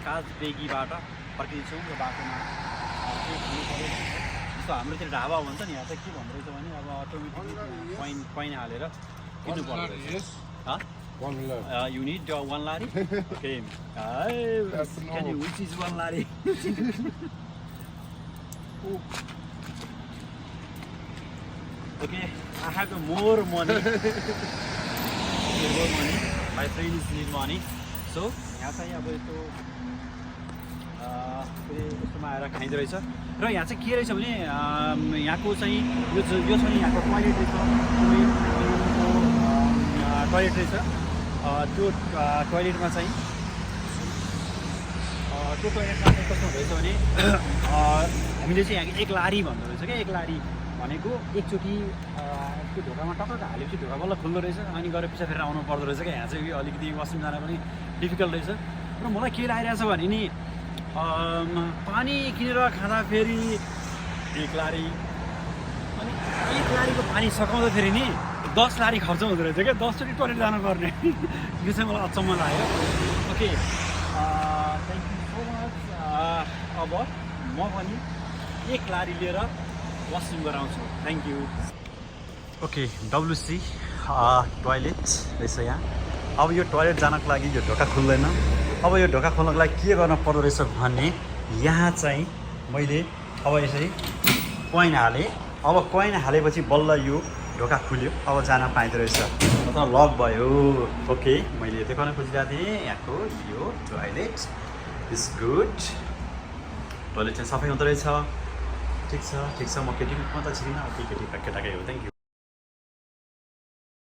काजबेगीबाट फर्किन्छौँ यो बाटोमा केही खानु पऱ्यो जस्तो हाम्रोतिर ढाबा भन्छ नि यहाँ चाहिँ के भन्दो रहेछ भने अब अटोमेटिकली कोइन हालेर किन्नु पर्दो रहेछ you need one lari? Okay. Can you, which is one lari? Okay, I have more money. More money. My friends need money. So, यहाँ चाहिँ अब यस्तो यस्तोमा आएर खाइँदो रहेछ र यहाँ चाहिँ के रहेछ भने यहाँको चाहिँ यो चाहिँ यहाँको टोइलेट रहेछ टोइलेट रहेछ त्यो टोइलेटमा चाहिँ त्यो टोइलेटमा चाहिँ कस्तो हुँदो रहेछ भने हामीले चाहिँ यहाँ एक लारी भन्दो रहेछ क्या एक लारी भनेको एकचोटि त्यो ढोकामा टक्क हालेपछि ढोका बल्ल खुल्दो रहेछ अनि गएर पिछा फेरि आउनु पर्दो रहेछ क्या यहाँ चाहिँ अलिकति वासरुम जान पनि डिफिकल्ट रहेछ र मलाई के लागिरहेछ भने नि पानी किनेर खाँदा फेरि एक लारी अनि एक लारीको पानी सकाउँदाखेरि नि 10 लारी खर्च हुँदो रहेछ क्या 10 चोटि टोइलेट जानुपर्ने यो चाहिँ मलाई अचम्म लाग्यो okay thank you so much अब म पनि एक लारी लिएर वासरुम गराउँछु थ्याङ्क यू ओके डब्लुसी टोइलेट रहेछ यहाँ अब यो टोइलेट जानको लागि यो ढोका खुल्दैन अब यो ढोका खोल्नको लागि के गर्न पर्दो रहेछ भने यहाँ चाहिँ मैले अब यसरी कोइन हालेँ अब कोइन हालेपछि बल्ल यो ढोका खुल्यो अब जान पाइँदो रहेछ अथवा लक भयो ओके मैले देखाउन खोजिरहेको थिएँ यहाँको यो टोइलेट इज गुड टोइलेट चाहिँ सफै हुँदो रहेछ ठिक छ म केटी म त छिरिनँ केटाकै हो थ्याङ्क यू